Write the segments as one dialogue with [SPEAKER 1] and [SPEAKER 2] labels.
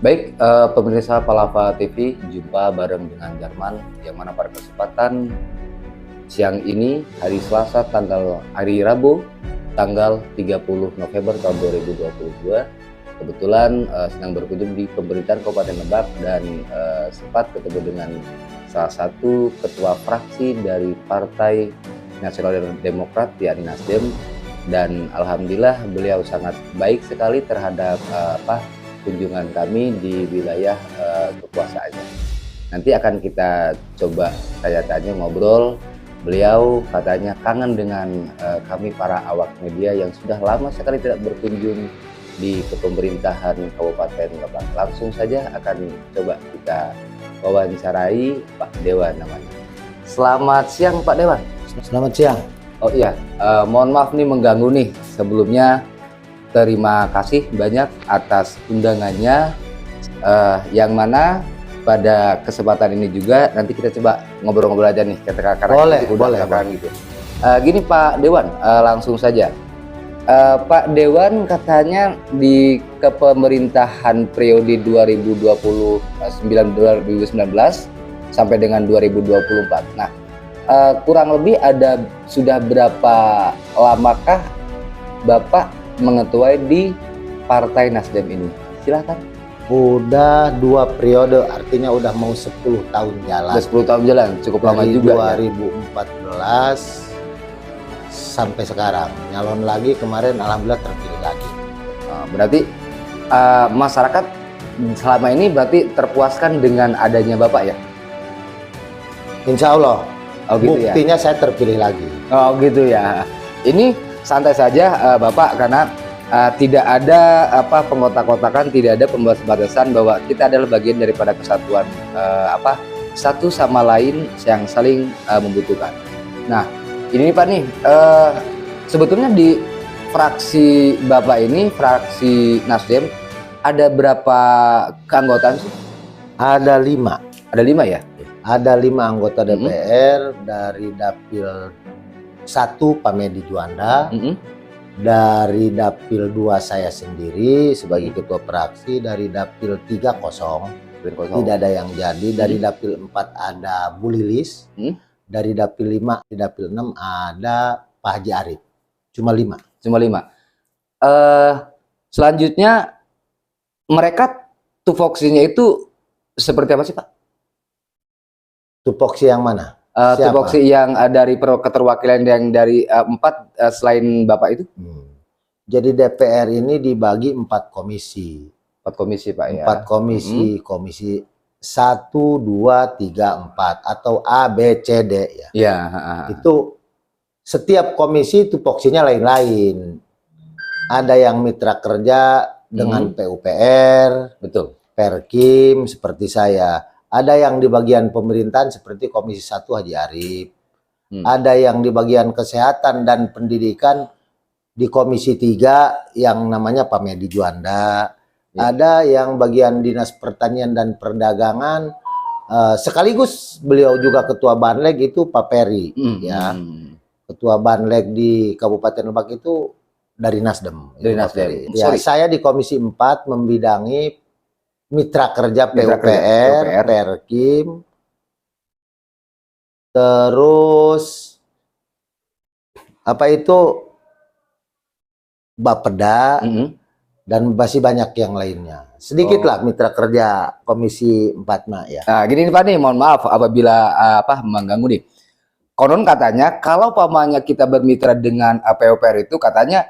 [SPEAKER 1] Baik, pemirsa Palapa TV, jumpa bareng dengan Jarman, yang mana pada kesempatan siang ini, hari Rabu, tanggal 30 November tahun 2022, kebetulan sedang berkunjung di pemerintahan Kabupaten Lebak dan sempat ketemu dengan salah satu ketua fraksi dari Partai Nasional Demokrat, yakni Nasdem, dan alhamdulillah beliau sangat baik sekali terhadap kunjungan kami di wilayah kekuasaannya. Nanti akan kita coba tanya-tanya, ngobrol. Beliau katanya kangen dengan kami para awak media yang sudah lama sekali tidak berkunjung di kepemerintahan Kabupaten Lebak. Langsung saja akan coba kita wawancarai Pak Dewan namanya. Selamat siang Pak Dewan.
[SPEAKER 2] Selamat siang.
[SPEAKER 1] Oh iya, mohon maaf nih mengganggu nih. Sebelumnya terima kasih banyak atas undangannya, yang mana pada kesempatan ini juga nanti kita coba ngobrol-ngobrol aja nih,
[SPEAKER 2] Boleh.
[SPEAKER 1] gitu. Gini Pak Dewan, langsung saja. Pak Dewan katanya di kepemerintahan periode 2019 sampai dengan 2024. Nah, kurang lebih sudah berapa lamakah Bapak mengetuai di Partai Nasdem ini? Silahkan.
[SPEAKER 2] Udah 2 periode, artinya udah mau 10 tahun jalan.
[SPEAKER 1] Udah 10 tahun jalan, cukup lama
[SPEAKER 2] Dari
[SPEAKER 1] juga
[SPEAKER 2] 2014 sampai sekarang. Nyalon lagi kemarin, alhamdulillah terpilih lagi.
[SPEAKER 1] Berarti masyarakat selama ini berarti terpuaskan dengan adanya Bapak ya?
[SPEAKER 2] Insya Allah.
[SPEAKER 1] Oh gitu ya?
[SPEAKER 2] Buktinya saya terpilih lagi.
[SPEAKER 1] Oh gitu ya. Ini santai saja Bapak, karena tidak ada pengotak-kotakan, tidak ada pembatasan bahwa kita adalah bagian daripada kesatuan satu sama lain yang saling membutuhkan. Nah, ini Pak nih, sebetulnya di fraksi Bapak ini, fraksi Nasdem, ada berapa keanggotaan sih?
[SPEAKER 2] Ada 5.
[SPEAKER 1] Ada 5 ya?
[SPEAKER 2] Ada 5 anggota DPR dari Dapil 1 Pak Medi Juanda, dari Dapil 2 saya sendiri sebagai ketua fraksi, dari Dapil 3 kosong, tidak ada yang jadi, dari Dapil 4 ada Bu Lilis, dari Dapil 5, di Dapil 6 ada Pak Haji Arif. Cuma 5.
[SPEAKER 1] Cuma 5. Selanjutnya mereka tupoksinya itu seperti apa sih Pak?
[SPEAKER 2] Tupoksi yang mana?
[SPEAKER 1] Tupoksi yang dari keterwakilan yang dari 4 selain Bapak itu?
[SPEAKER 2] Jadi DPR ini dibagi 4 komisi.
[SPEAKER 1] 4 komisi Pak ya?
[SPEAKER 2] 4 komisi, komisi 1, 2, 3, 4 atau A, B, C, D ya.
[SPEAKER 1] Iya.
[SPEAKER 2] Itu setiap komisi tupoksinya lain-lain. Ada yang mitra kerja dengan PUPR,
[SPEAKER 1] betul.
[SPEAKER 2] Perkim seperti saya. Ada yang di bagian pemerintahan seperti Komisi 1 Haji Arif. Ada yang di bagian kesehatan dan pendidikan di Komisi 3 yang namanya Pak Medi Juanda. Ada yang bagian Dinas Pertanian dan Perdagangan, sekaligus beliau juga Ketua Banleg itu Pak Peri. Ya. Ketua Banleg di Kabupaten Lebak itu dari Nasdem.
[SPEAKER 1] Dari Nasdem.
[SPEAKER 2] Ya, saya di Komisi 4 membidangi mitra kerja PUPR, Perkim, terus Bapeda, dan masih banyak yang lainnya. Sedikit lah mitra kerja Komisi 4 ya.
[SPEAKER 1] Nah, gini nih Pak nih, mohon maaf apabila mengganggu nih. Konon katanya kalau pamannya kita bermitra dengan PUPR itu katanya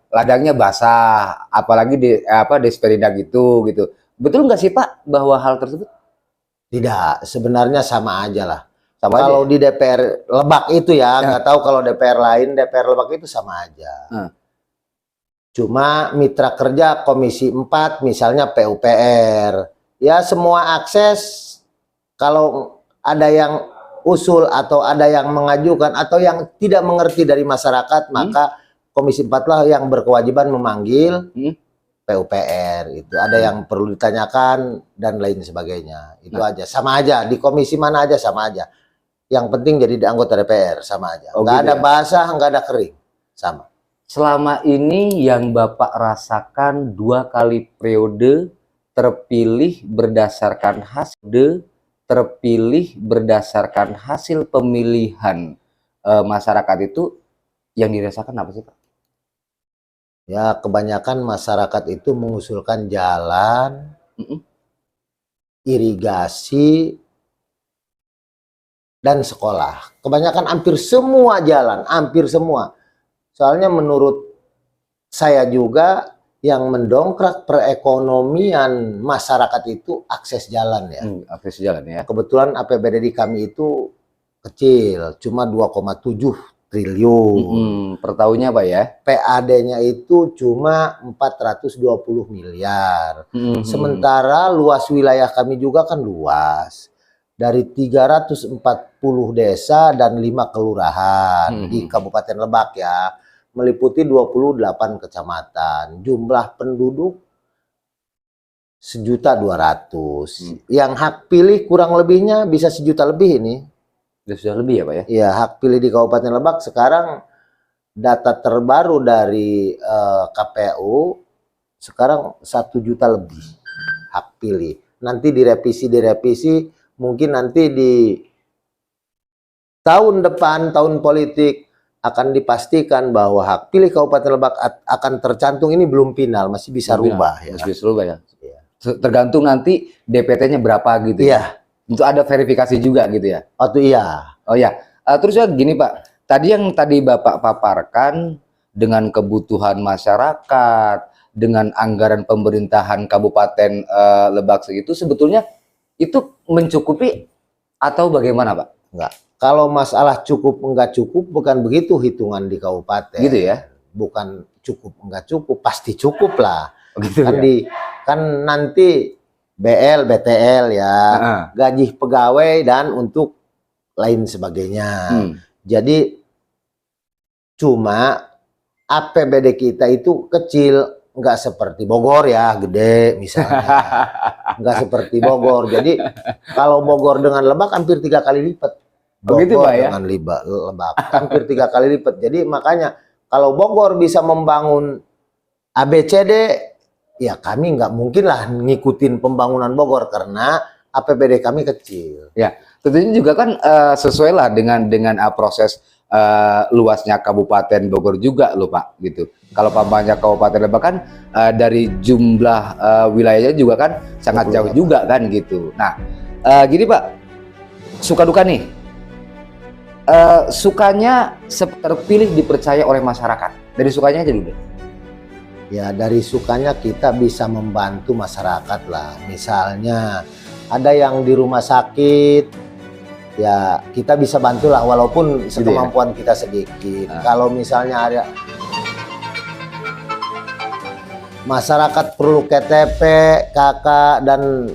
[SPEAKER 1] ladangnya basah, apalagi di Desperindak gitu. Betul nggak sih Pak bahwa hal tersebut?
[SPEAKER 2] Tidak, sebenarnya sama aja lah.
[SPEAKER 1] Sama
[SPEAKER 2] kalau
[SPEAKER 1] aja?
[SPEAKER 2] Di DPR Lebak itu ya, nggak tahu kalau DPR lain, DPR Lebak itu sama aja. Cuma mitra kerja Komisi 4 misalnya PUPR, ya semua akses kalau ada yang usul atau ada yang mengajukan atau yang tidak mengerti dari masyarakat, maka Komisi 4 lah yang berkewajiban memanggil PUPR. Itu ada yang perlu ditanyakan dan lain sebagainya. Itu aja, sama aja di komisi mana aja sama aja. Yang penting jadi anggota DPR sama aja. Nggak ada basah, nggak ada kering, sama.
[SPEAKER 1] Selama ini yang Bapak rasakan 2 kali periode terpilih berdasarkan hasil pemilihan masyarakat itu yang dirasakan apa sih Pak?
[SPEAKER 2] Ya, kebanyakan masyarakat itu mengusulkan jalan, irigasi, dan sekolah. Kebanyakan hampir semua jalan, hampir semua. Soalnya menurut saya juga yang mendongkrak perekonomian masyarakat itu akses jalan ya.
[SPEAKER 1] Akses jalan ya.
[SPEAKER 2] Kebetulan APBD di kami itu kecil, cuma 2,7 triliun.
[SPEAKER 1] Per tahunnya Pak ya.
[SPEAKER 2] PAD-nya itu cuma 420 miliar. Sementara luas wilayah kami juga kan luas. Dari 340 desa dan 5 kelurahan di Kabupaten Lebak ya, meliputi 28 kecamatan. Jumlah penduduk 1.200.000. Yang hak pilih kurang lebihnya bisa 1 juta lebih ini.
[SPEAKER 1] Sudah lebih ya Pak ya?
[SPEAKER 2] Iya, hak pilih di Kabupaten Lebak sekarang data terbaru dari KPU sekarang 1 juta lebih hak pilih. Nanti direvisi mungkin nanti di tahun depan, tahun politik akan dipastikan bahwa hak pilih Kabupaten Lebak akan tercantung. Ini belum final, masih bisa rubah ya.
[SPEAKER 1] Masih bisa rubah ya. Tergantung nanti DPT-nya berapa gitu ya. Untuk ada verifikasi juga gitu ya.
[SPEAKER 2] Oh itu iya.
[SPEAKER 1] Oh ya. Terus ya gini Pak, tadi Bapak paparkan dengan kebutuhan masyarakat, dengan anggaran pemerintahan Kabupaten Lebak segitu, sebetulnya itu mencukupi atau bagaimana Pak?
[SPEAKER 2] Enggak. Kalau masalah cukup enggak cukup bukan begitu hitungan di kabupaten.
[SPEAKER 1] Gitu ya?
[SPEAKER 2] Bukan cukup enggak cukup, pasti cukup lah.
[SPEAKER 1] Begitu
[SPEAKER 2] kan
[SPEAKER 1] ya?
[SPEAKER 2] Kan nanti BL, BTL ya, gaji pegawai dan untuk lain sebagainya. Jadi cuma APBD kita itu kecil. Nggak seperti Bogor ya, gede misalnya. Nggak seperti Bogor. Jadi kalau Bogor dengan Lebak hampir 3 kali lipat.
[SPEAKER 1] Begitu Pak ya?
[SPEAKER 2] Dengan Lebak hampir 3 kali lipat. Jadi makanya kalau Bogor bisa membangun ABCD, ya kami nggak mungkin lah ngikutin pembangunan Bogor karena APBD kami kecil.
[SPEAKER 1] Ya, tentunya juga kan sesuai lah dengan proses luasnya Kabupaten Bogor juga loh Pak gitu. Kalau pampangnya Kabupaten Lebak kan dari jumlah wilayahnya juga kan sangat jauh juga kan gitu. Nah, gini Pak, suka duka nih. Sukanya terpilih dipercaya oleh masyarakat. Dari sukanya aja dulu.
[SPEAKER 2] Ya dari sukanya kita bisa membantu masyarakat lah. Misalnya ada yang di rumah sakit, ya kita bisa bantulah walaupun sekemampuan kita sedikit. Kalau misalnya ada masyarakat perlu KTP, KK dan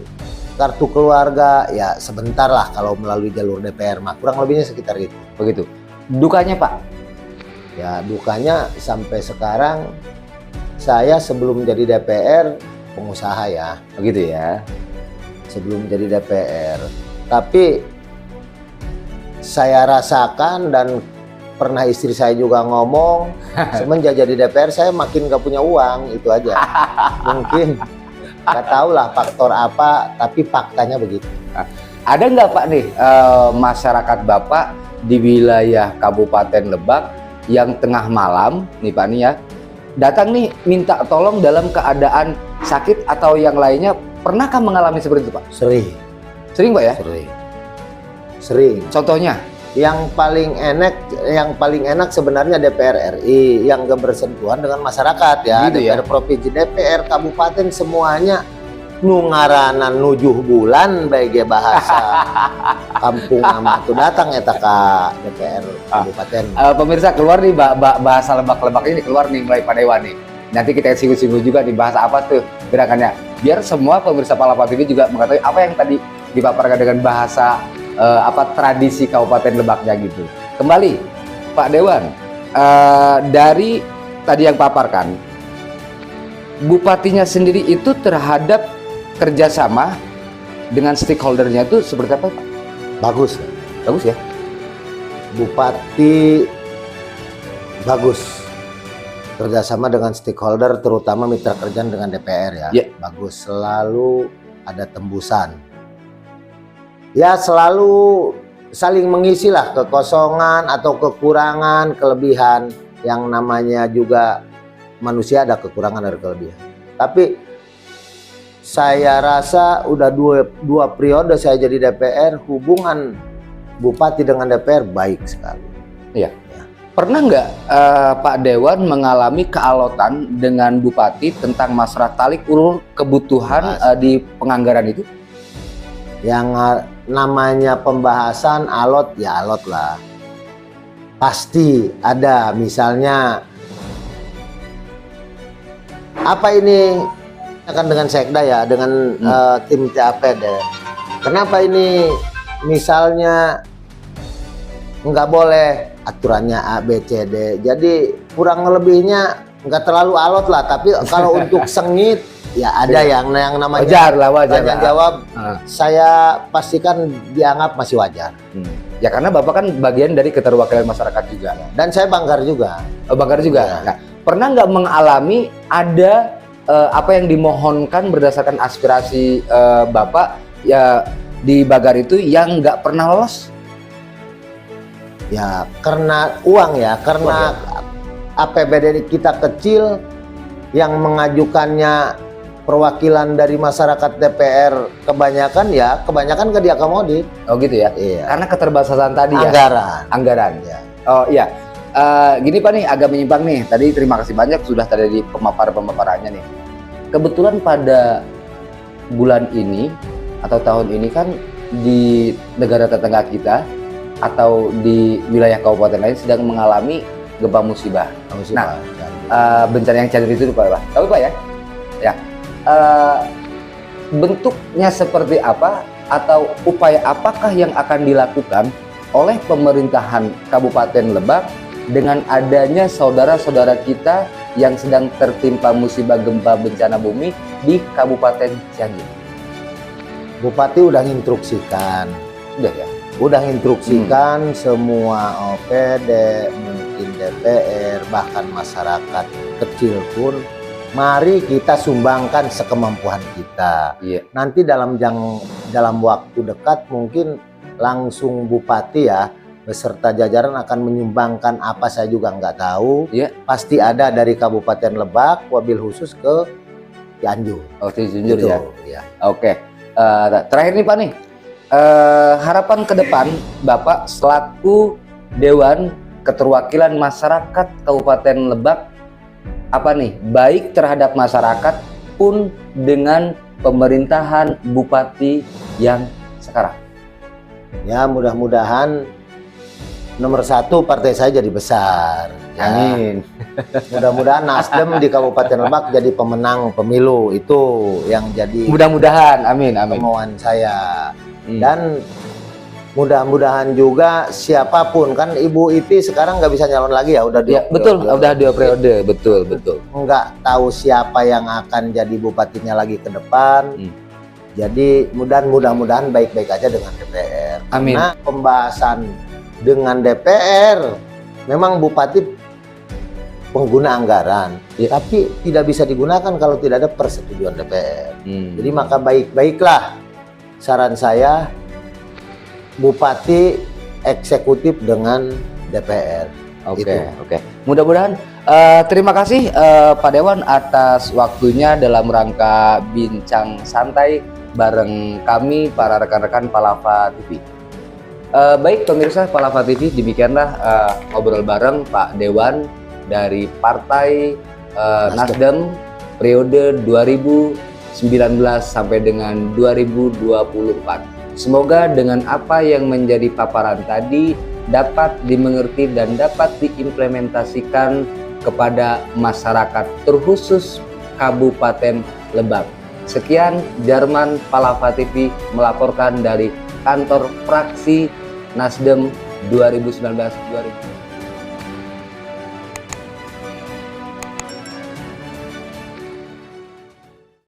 [SPEAKER 2] kartu keluarga, ya sebentar lah kalau melalui jalur DPR mah. Kurang lebihnya sekitar itu.
[SPEAKER 1] Begitu. Dukanya Pak?
[SPEAKER 2] Ya dukanya sampai sekarang saya sebelum jadi DPR pengusaha ya.
[SPEAKER 1] Begitu ya.
[SPEAKER 2] Sebelum jadi DPR. Tapi saya rasakan dan pernah istri saya juga ngomong, semenjak jadi DPR saya makin gak punya uang, itu aja. Mungkin gak tahu lah faktor apa, tapi faktanya begitu.
[SPEAKER 1] Ada nggak Pak nih masyarakat Bapak di wilayah Kabupaten Lebak yang tengah malam nih Pak nih ya, datang nih minta tolong dalam keadaan sakit atau yang lainnya, pernahkah mengalami seperti itu Pak?
[SPEAKER 2] Sering.
[SPEAKER 1] Sering Pak ya?
[SPEAKER 2] Sering.
[SPEAKER 1] Contohnya?
[SPEAKER 2] Yang paling enak sebenarnya DPR RI yang gak bersentuhan dengan masyarakat ya.
[SPEAKER 1] Gitu
[SPEAKER 2] DPR
[SPEAKER 1] ya?
[SPEAKER 2] provinsi, DPR kabupaten semuanya nungaranan 7 bulan bagi bahasa kampung nama itu datang eta ka DPR kabupaten.
[SPEAKER 1] Pemirsa keluar nih bahasa Lebak-Lebak ini keluar nih mulai Padewan nih. Nanti kita singgung-singgung juga di bahasa apa tuh gerakannya. Biar semua pemirsa Palapa TV juga mengetahui apa yang tadi dipaparkan dengan bahasa tradisi Kabupaten Lebaknya gitu. Kembali Pak Dewan, dari tadi yang paparkan, bupatinya sendiri itu terhadap kerjasama dengan stakeholdernya itu seperti apa Pak?
[SPEAKER 2] Bagus.
[SPEAKER 1] Bagus ya?
[SPEAKER 2] Bupati bagus. bekerja sama dengan stakeholder, terutama mitra kerja dengan DPR ya.
[SPEAKER 1] Ya.
[SPEAKER 2] Bagus, selalu ada tembusan. Ya selalu saling mengisi lah kekosongan atau kekurangan, kelebihan. Yang namanya juga manusia ada kekurangan, ada kelebihan. Tapi saya rasa udah dua periode saya jadi DPR, hubungan Bupati dengan DPR baik sekali.
[SPEAKER 1] Iya. Pernah nggak Pak Dewan mengalami kealotan dengan Bupati tentang masalah tarik ulur kebutuhan di penganggaran itu?
[SPEAKER 2] Yang namanya pembahasan alot ya alot lah. Pasti ada, misalnya apa ini akan dengan Sekda ya, dengan tim TAPD. Kenapa ini misalnya nggak boleh, aturannya A, B, C, D. Jadi kurang lebihnya nggak terlalu alot lah. Tapi kalau untuk sengit ya ada yang namanya
[SPEAKER 1] wajar lah, wajar
[SPEAKER 2] tanya
[SPEAKER 1] lah.
[SPEAKER 2] jawab. Saya pastikan dianggap masih wajar.
[SPEAKER 1] Ya karena Bapak kan bagian dari keterwakilan masyarakat juga.
[SPEAKER 2] Dan saya banggar juga.
[SPEAKER 1] Banggar juga.
[SPEAKER 2] Ya.
[SPEAKER 1] Nah, pernah nggak mengalami ada apa yang dimohonkan berdasarkan aspirasi Bapak ya di Bagar itu yang nggak pernah lolos?
[SPEAKER 2] Ya karena uang ya, karena APBD kita kecil, yang mengajukannya perwakilan dari masyarakat DPR kebanyakan nggak diakomodir.
[SPEAKER 1] Oh gitu ya?
[SPEAKER 2] Iya.
[SPEAKER 1] Karena keterbatasan tadi
[SPEAKER 2] Anggaran.
[SPEAKER 1] ya. Oh iya. Gini Pak nih, agak menyimpang nih. Tadi terima kasih banyak sudah tadi di pemaparannya nih. Kebetulan pada bulan ini atau tahun ini kan di negara tetangga kita atau di wilayah kabupaten lain sedang mengalami gempa musibah. Nah, bencana yang Cianjur itu Pak. Tahu Pak ya? Ya. Bentuknya seperti apa atau upaya apakah yang akan dilakukan oleh pemerintahan Kabupaten Lebak dengan adanya saudara-saudara kita yang sedang tertimpa musibah gempa bencana bumi di Kabupaten Cianjur?
[SPEAKER 2] Bupati udah instruksikan.
[SPEAKER 1] Udah ya?
[SPEAKER 2] Udah instruksikan semua OPD, mungkin DPR, bahkan masyarakat kecil pun, mari kita sumbangkan sekemampuan kita.
[SPEAKER 1] Iya.
[SPEAKER 2] Nanti dalam waktu dekat mungkin langsung Bupati ya beserta jajaran akan menyumbangkan apa, saya juga nggak tahu.
[SPEAKER 1] Iya.
[SPEAKER 2] Pasti ada dari Kabupaten Lebak, wabil khusus ke Cianjur.
[SPEAKER 1] Oh, Cianjur
[SPEAKER 2] Gitu,
[SPEAKER 1] ya.
[SPEAKER 2] ya.
[SPEAKER 1] Oke. Terakhir nih Pak nih. Harapan ke depan Bapak selaku Dewan Keterwakilan Masyarakat Kabupaten Lebak apa nih, baik terhadap masyarakat pun dengan pemerintahan Bupati yang sekarang?
[SPEAKER 2] Ya mudah-mudahan nomor 1 partai saya jadi besar. Ya.
[SPEAKER 1] Amin.
[SPEAKER 2] Mudah-mudahan Nasdem di Kabupaten Lebak jadi pemenang pemilu, itu yang jadi
[SPEAKER 1] Mudah-mudahan, amin, amin.
[SPEAKER 2] kemauan saya. Dan mudah-mudahan juga siapapun, kan Ibu Iti sekarang nggak bisa nyalon lagi ya, udah
[SPEAKER 1] Ya, betul, udah 2 periode, betul.
[SPEAKER 2] Nggak tahu siapa yang akan jadi bupatinya lagi ke depan. Jadi mudah-mudahan baik-baik aja dengan DPR.
[SPEAKER 1] Amin.
[SPEAKER 2] Karena pembahasan dengan DPR, memang bupati pengguna anggaran, tapi tidak bisa digunakan kalau tidak ada persetujuan DPR. Jadi maka baik-baiklah saran saya, Bupati eksekutif dengan DPR.
[SPEAKER 1] Oke. Mudah-mudahan terima kasih Pak Dewan atas waktunya dalam rangka bincang santai bareng kami para rekan-rekan Palava TV. Baik pemirsa Palava TV, demikianlah ngobrol bareng Pak Dewan dari Partai Nasdem periode 2019 sampai dengan 2024. Semoga dengan apa yang menjadi paparan tadi dapat dimengerti dan dapat diimplementasikan kepada masyarakat, terkhusus Kabupaten Lebak. Sekian, Jarman Palava TV melaporkan dari kantor fraksi Nasdem 2019-2024.